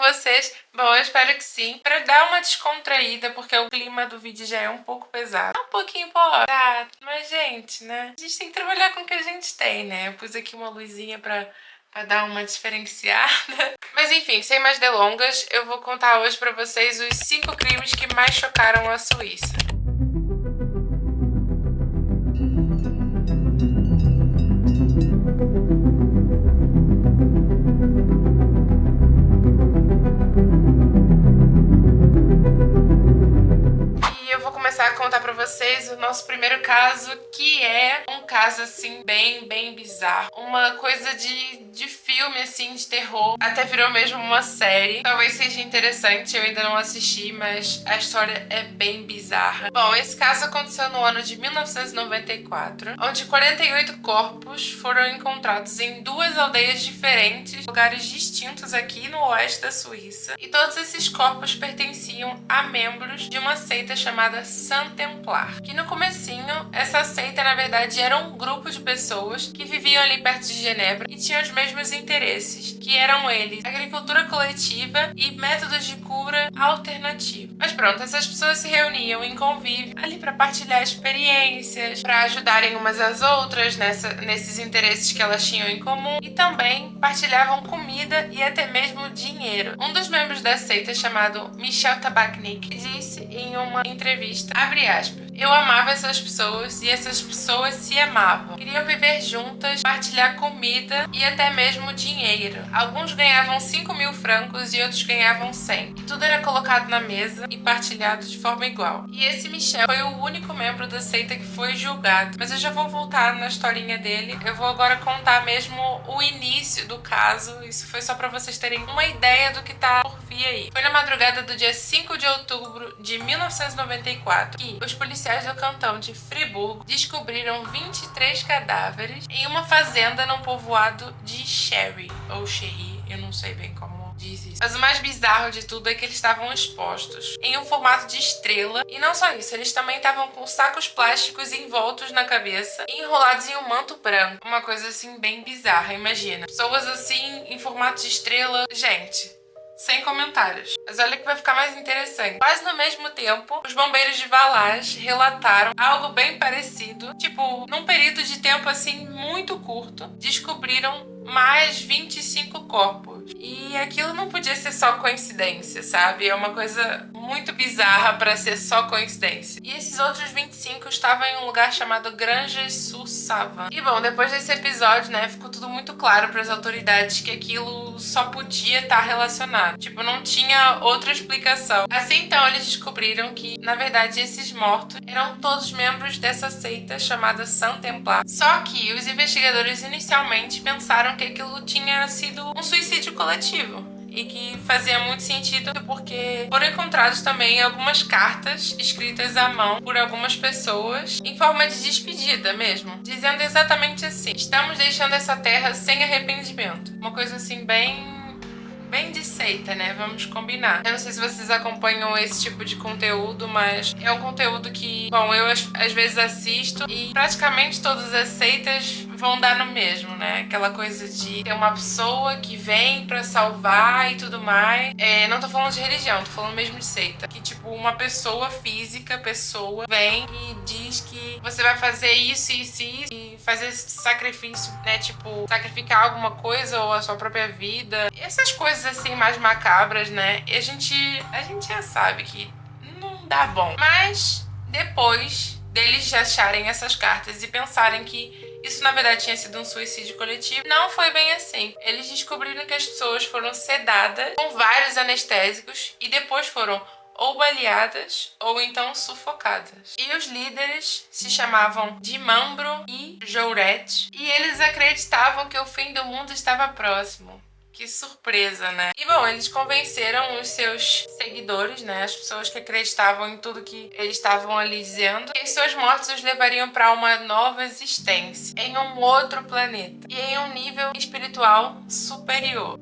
com vocês? Bom, eu espero que sim. Pra dar uma descontraída, porque o clima do vídeo já é um pouco pesado. É um pouquinho pesado, mas gente, né? A gente tem que trabalhar com o que a gente tem, né? Eu pus aqui uma luzinha pra dar uma diferenciada. Mas enfim, sem mais delongas, eu vou contar hoje pra vocês os 5 crimes que mais chocaram a Suíça. A contar pra vocês o nosso primeiro caso, que é um caso assim bem bizarro, uma coisa de filme assim, de terror, até virou mesmo uma série. Talvez seja interessante, eu ainda não assisti, mas a história é bem bizarra. Bom, esse caso aconteceu no ano de 1994, onde 48 corpos foram encontrados em 2 aldeias diferentes, lugares distintos aqui no oeste da Suíça, e todos esses corpos pertenciam a membros de uma seita chamada San Templar, que no comecinho, essa seita na verdade era um grupo de pessoas que viviam ali perto de Genebra e tinham os mesmos interesses, que eram eles agricultura coletiva e métodos de cura alternativos. Mas pronto, essas pessoas se reuniam em convívio ali para partilhar experiências, para ajudarem umas às outras nesses interesses que elas tinham em comum, e também partilhavam comida e até mesmo dinheiro. Um dos membros da seita, chamado Michel Tabachnik, disse em uma entrevista, abre aspas, eu amava essas pessoas e essas pessoas se amavam. Queriam viver juntas, partilhar comida e até mesmo dinheiro. Alguns ganhavam 5.000 francos e outros ganhavam 100. E tudo era colocado na mesa e partilhado de forma igual. E esse Michel foi o único membro da seita que foi julgado. Mas eu já vou voltar na historinha dele. Eu vou agora contar mesmo o início do caso. Isso foi só pra vocês terem uma ideia do que tá por vir aí. Foi na madrugada do dia 5 de outubro de 1994 que os policiais do cantão de Friburgo descobriram 23 cadáveres em uma fazenda no povoado de Cherry, ou Cherry, eu não sei bem como diz isso. Mas o mais bizarro de tudo é que eles estavam expostos em um formato de estrela, e não só isso, eles também estavam com sacos plásticos envoltos na cabeça e enrolados em um manto branco. Uma coisa assim bem bizarra, imagina. Pessoas assim em formato de estrela, gente... Sem comentários. Mas olha que vai ficar mais interessante. Quase no mesmo tempo, os bombeiros de Valage relataram algo bem parecido. Tipo, num período de tempo assim muito curto, descobriram mais 25 corpos. E aquilo não podia ser só coincidência, sabe? É uma coisa muito bizarra pra ser só coincidência. E esses outros 25 estavam em um lugar chamado Granges-sur-Savane. E bom, depois desse episódio, né, ficou tudo muito claro para as autoridades que aquilo só podia estar relacionado. Tipo, não tinha outra explicação. Assim, então, eles descobriram que, na verdade, esses mortos eram todos membros dessa seita chamada San Templar. Só que os investigadores inicialmente pensaram que aquilo tinha sido um suicídio coletivo. E que fazia muito sentido porque foram encontrados também algumas cartas escritas à mão por algumas pessoas em forma de despedida mesmo, dizendo exatamente assim: estamos deixando essa terra sem arrependimento. Uma coisa assim bem de seita, né? Vamos combinar. Eu não sei se vocês acompanham esse tipo de conteúdo, mas é um conteúdo que, bom, eu às vezes assisto e praticamente todas as seitas vão dar no mesmo, né? Aquela coisa de ter uma pessoa que vem pra salvar e tudo mais. Não tô falando de religião, tô falando mesmo de seita. Que, tipo, uma pessoa física, vem e diz que você vai fazer isso e fazer esse sacrifício, né? Tipo, sacrificar alguma coisa ou a sua própria vida. Essas coisas assim mais macabras, né? E a gente já sabe que não dá bom. Mas depois deles acharem essas cartas e pensarem que isso na verdade tinha sido um suicídio coletivo, não foi bem assim. Eles descobriram que as pessoas foram sedadas com vários anestésicos e depois foram ou baleadas ou então sufocadas. E os líderes se chamavam Dimambro e Jouret, e eles acreditavam que o fim do mundo estava próximo. Que surpresa, né? E bom, eles convenceram os seus seguidores, né? As pessoas que acreditavam em tudo que eles estavam ali dizendo, que as suas mortes os levariam para uma nova existência, em um outro planeta e em um nível espiritual superior.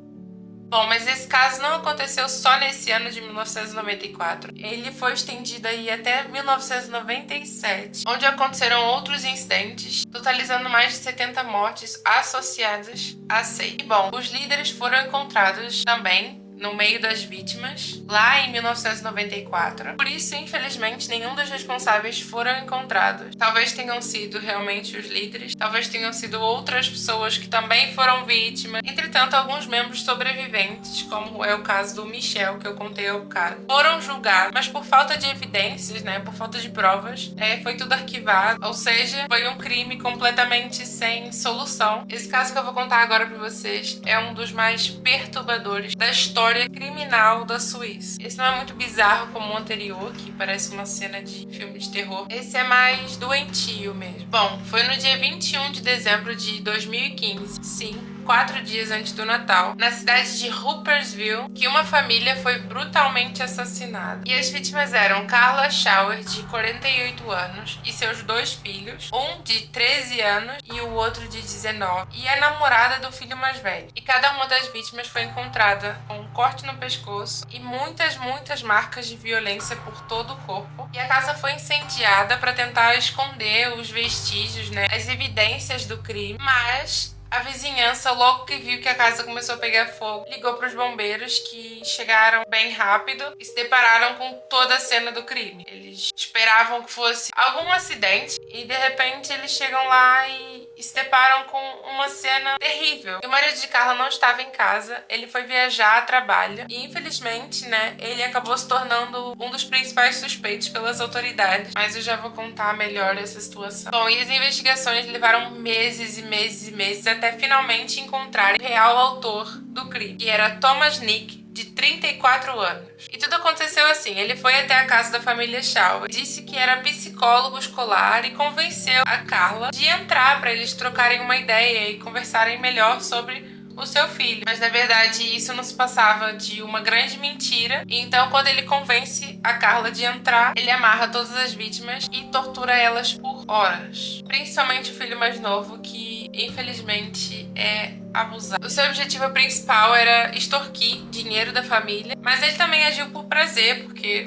Bom, mas esse caso não aconteceu só nesse ano de 1994. Ele foi estendido aí até 1997, onde aconteceram outros incidentes, totalizando mais de 70 mortes associadas à seita. E bom, os líderes foram encontrados também no meio das vítimas, lá em 1994. Por isso, infelizmente, nenhum dos responsáveis foram encontrados. Talvez tenham sido realmente os líderes, talvez tenham sido outras pessoas que também foram vítimas. Entretanto, alguns membros sobreviventes, como é o caso do Michel, que eu contei há bocado, foram julgados, mas por falta de evidências, né, por falta de provas, foi tudo arquivado, ou seja, foi um crime completamente sem solução. Esse caso que eu vou contar agora pra vocês é um dos mais perturbadores da história criminal da Suíça. Esse não é muito bizarro como o anterior, que parece uma cena de filme de terror. Esse é mais doentio mesmo. Bom, foi no dia 21 de dezembro de 2015, sim, 4 dias antes do Natal, na cidade de Ruppersville, que uma família foi brutalmente assassinada. E as vítimas eram Carla Schauer, de 48 anos, e seus 2 filhos, um de 13 anos e o outro de 19, e a namorada do filho mais velho. E cada uma das vítimas foi encontrada com um corte no pescoço e muitas marcas de violência por todo o corpo. E a casa foi incendiada para tentar esconder os vestígios, né, as evidências do crime, mas a vizinhança, logo que viu que a casa começou a pegar fogo, ligou para os bombeiros, que chegaram bem rápido e se depararam com toda a cena do crime. Eles esperavam que fosse algum acidente e de repente eles chegam lá e se deparam com uma cena terrível. E o marido de Carla não estava em casa, ele foi viajar a trabalho e infelizmente, né, ele acabou se tornando um dos principais suspeitos pelas autoridades. Mas eu já vou contar melhor essa situação. Bom, e as investigações levaram meses e meses e meses até finalmente encontrarem o real autor do crime, que era Thomas Nick, de 34 anos. E tudo aconteceu assim: ele foi até a casa da família Schauer, disse que era psicólogo escolar e convenceu a Carla de entrar para eles trocarem uma ideia e conversarem melhor sobre o seu filho. Mas na verdade isso não se passava de uma grande mentira. E então, quando ele convence a Carla de entrar, ele amarra todas as vítimas e tortura elas por horas, principalmente o filho mais novo, que infelizmente é abusado. O seu objetivo principal era extorquir dinheiro da família, mas ele também agiu por prazer, porque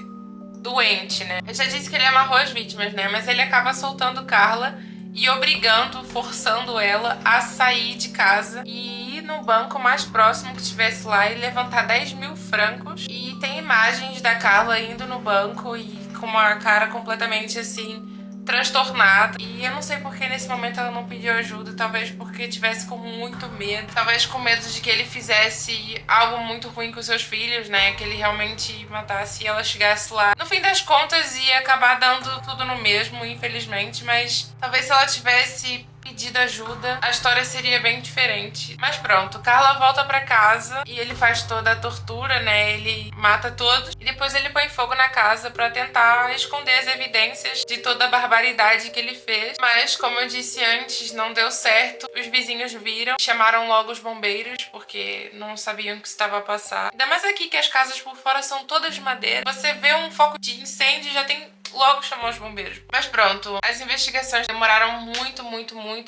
doente, né? Eu já disse que ele amarrou as vítimas, né? Mas ele acaba soltando Carla e obrigando, forçando ela a sair de casa e ir no banco mais próximo que tivesse lá e levantar 10 mil francos. E tem imagens da Carla indo no banco e com uma cara completamente assim transtornada. E eu não sei porque nesse momento ela não pediu ajuda, talvez porque tivesse com muito medo, talvez com medo de que ele fizesse algo muito ruim com seus filhos, né, que ele realmente matasse e ela chegasse lá. No fim das contas ia acabar dando tudo no mesmo, infelizmente, mas talvez se ela tivesse pedido ajuda, a história seria bem diferente. Mas pronto, Carla volta pra casa e ele faz toda a tortura, né? Ele mata todos e depois ele põe fogo na casa pra tentar esconder as evidências de toda a barbaridade que ele fez. Mas, como eu disse antes, não deu certo. Os vizinhos viram, chamaram logo os bombeiros porque não sabiam o que estava a passar. Ainda mais aqui que as casas por fora são todas de madeira. Você vê um foco de incêndio e já tem logo chamou os bombeiros. Mas pronto, as investigações demoraram muito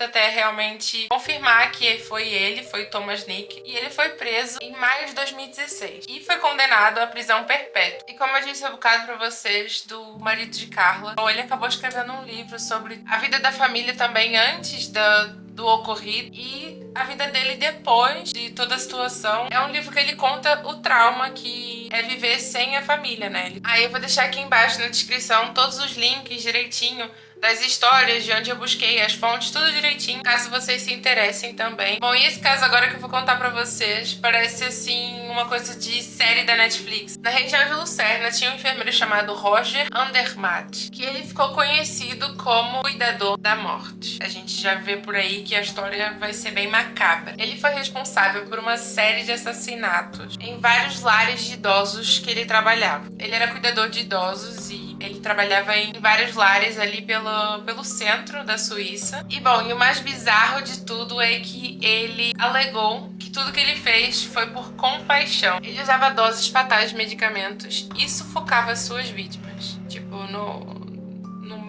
até realmente confirmar que foi ele, foi Thomas Nick. E ele foi preso em maio de 2016 e foi condenado à prisão perpétua. E como eu disse há bocado pra vocês do marido de Carla, ele acabou escrevendo um livro sobre a vida da família também antes do ocorrido e a vida dele depois de toda a situação. É um livro que ele conta o trauma que é viver sem a família, né? Aí eu vou deixar aqui embaixo na descrição todos os links direitinho das histórias, de onde eu busquei as fontes, tudo direitinho, caso vocês se interessem também. Bom, e esse caso agora que eu vou contar pra vocês parece, assim, uma coisa de série da Netflix. Na região de Lucerna tinha um enfermeiro chamado Roger Andermatt, que ele ficou conhecido como cuidador da morte. A gente já vê por aí que a história vai ser bem macabra. Ele foi responsável por uma série de assassinatos em vários lares de idosos que ele trabalhava. Ele era cuidador de idosos e ele trabalhava em vários lares ali pelo centro da Suíça. E bom, e o mais bizarro de tudo é que ele alegou que tudo que ele fez foi por compaixão. Ele usava doses fatais de medicamentos e sufocava suas vítimas, tipo, no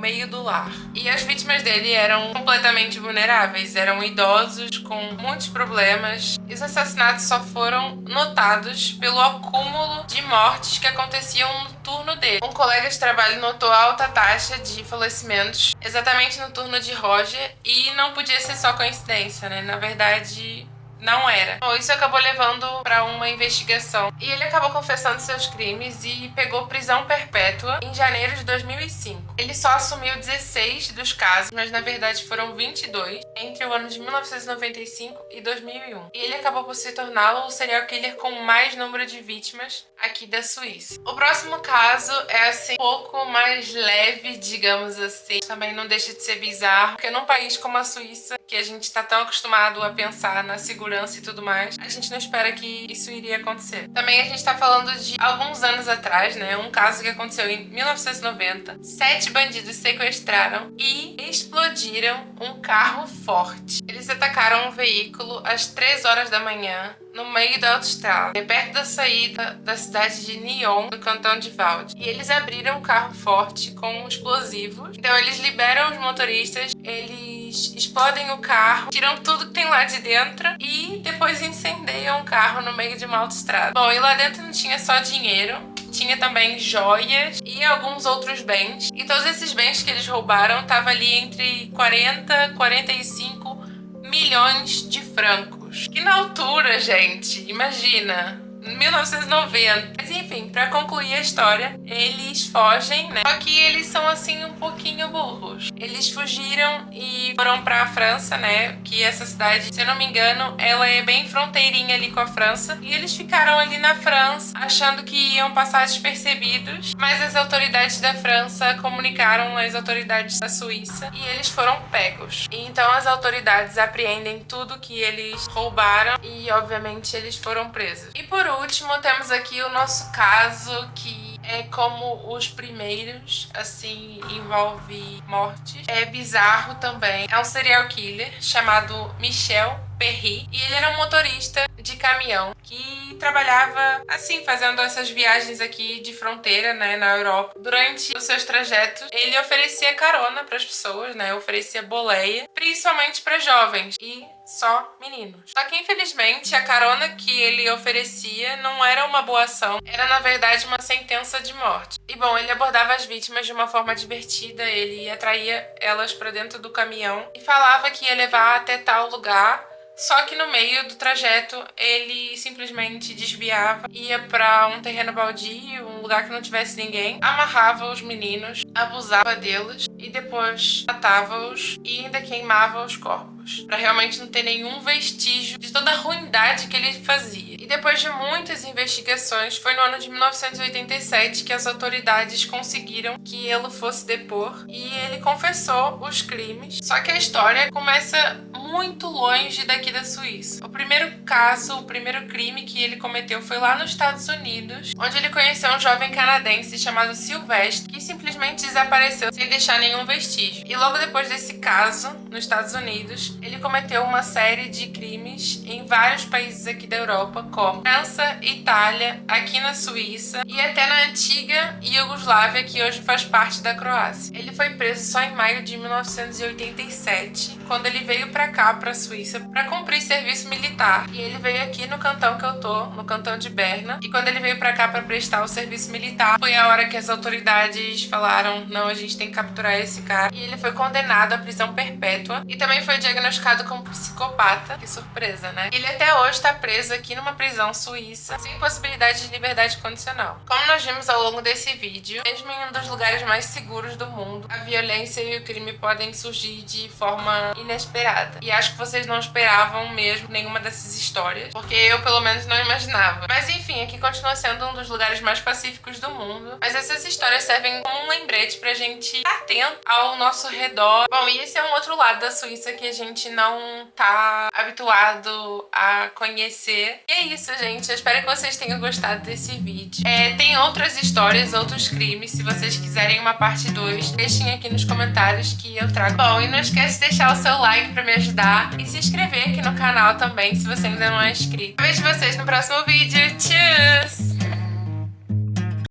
meio do lar. E as vítimas dele eram completamente vulneráveis, eram idosos com muitos problemas. E os assassinatos só foram notados pelo acúmulo de mortes que aconteciam no turno dele. Um colega de trabalho notou a alta taxa de falecimentos exatamente no turno de Roger e não podia ser só coincidência, né? Na verdade, não era. Bom, isso acabou levando para uma investigação e ele acabou confessando seus crimes e pegou prisão perpétua em janeiro de 2005. Ele só assumiu 16 dos casos, mas na verdade foram 22 entre o ano de 1995 e 2001. E ele acabou por se tornar o serial killer com mais número de vítimas aqui da Suíça. O próximo caso é assim um pouco mais leve, digamos assim. Também não deixa de ser bizarro, porque num país como a Suíça, que a gente tá tão acostumado a pensar na segurança e tudo mais, a gente não espera que isso iria acontecer. Também a gente tá falando de alguns anos atrás, né? Um caso que aconteceu em 1990. 7 bandidos sequestraram e explodiram um carro forte. Eles atacaram um veículo às 3 horas da manhã no meio da autoestrada, perto da saída da cidade de Nyon, no cantão de Vaud. E eles abriram o carro forte com explosivos. Então eles liberam os motoristas, eles explodem o carro, tiram tudo que tem lá de dentro e depois incendeiam o carro no meio de uma autoestrada. Bom, e lá dentro não tinha só dinheiro, tinha também joias e alguns outros bens. E todos esses bens que eles roubaram estavam ali entre 40 e 45 milhões de francos. Que na altura, gente, imagina, 1990. Mas enfim, pra concluir a história, eles fogem, né? Só que eles são assim um pouquinho burros. Eles fugiram e foram pra França, né? Que essa cidade, se eu não me engano, ela é bem fronteirinha ali com a França. E eles ficaram ali na França, achando que iam passar despercebidos. Mas as autoridades da França comunicaram às autoridades da Suíça e eles foram pegos. E então as autoridades apreendem tudo que eles roubaram e, obviamente, eles foram presos. E por último, temos aqui o nosso caso, que é como os primeiros, assim, envolve mortes. É bizarro também. É um serial killer chamado Michel Perry. E ele era um motorista de caminhão que trabalhava, assim, fazendo essas viagens aqui de fronteira, né, na Europa. Durante os seus trajetos, ele oferecia carona para as pessoas, né, oferecia boleia, principalmente para jovens e só meninos. Só que, infelizmente, a carona que ele oferecia não era uma boa ação, era, na verdade, uma sentença de morte. E, bom, ele abordava as vítimas de uma forma divertida, ele atraía elas para dentro do caminhão e falava que ia levar até tal lugar. Só que no meio do trajeto ele simplesmente desviava, ia pra um terreno baldio, um lugar que não tivesse ninguém, amarrava os meninos, abusava deles e depois matava-os e ainda queimava os corpos, pra realmente não ter nenhum vestígio de toda a ruindade que ele fazia. E depois de muitas investigações, foi no ano de 1987 que as autoridades conseguiram que ele fosse depor e ele confessou os crimes. Só que a história começa muito longe daqui da Suíça. O primeiro caso, o primeiro crime que ele cometeu foi lá nos Estados Unidos, onde ele conheceu um jovem canadense chamado Sylvestre, que simplesmente desapareceu sem deixar nenhum vestígio. E logo depois desse caso, nos Estados Unidos, ele cometeu uma série de crimes em vários países aqui da Europa, como França, Itália, aqui na Suíça e até na antiga Iugoslávia, que hoje faz parte da Croácia. Ele foi preso só em maio de 1987, quando ele veio pra cá, pra Suíça, pra cumprir serviço militar. E ele veio aqui no cantão que eu tô, no cantão de Berna. E quando ele veio pra cá pra prestar o serviço militar, foi a hora que as autoridades falaram: não, a gente tem que capturar esse cara. E ele foi condenado à prisão perpétua e também foi diagnosticado como psicopata. Que surpresa, né? Ele até hoje tá preso aqui numa prisão suíça, sem possibilidade de liberdade condicional. Como nós vimos ao longo desse vídeo, mesmo em um dos lugares mais seguros do mundo, a violência e o crime podem surgir de forma inesperada. E acho que vocês não esperavam mesmo nenhuma dessas histórias, porque eu pelo menos não imaginava. Mas enfim, aqui continua sendo um dos lugares mais pacíficos do mundo. Mas essas histórias servem como um lembrete pra gente estar atento ao nosso redor. Bom, e esse é um outro lado da Suíça que a gente não tá habituado a conhecer. E é isso, gente. Eu espero que vocês tenham gostado desse vídeo. Tem outras histórias, outros crimes. Se vocês quiserem uma parte 2, deixem aqui nos comentários que eu trago. Bom, e não esquece de deixar o seu like pra me ajudar e se inscrever aqui no canal também, se você ainda não é inscrito. Eu vejo vocês no próximo vídeo. Tchau!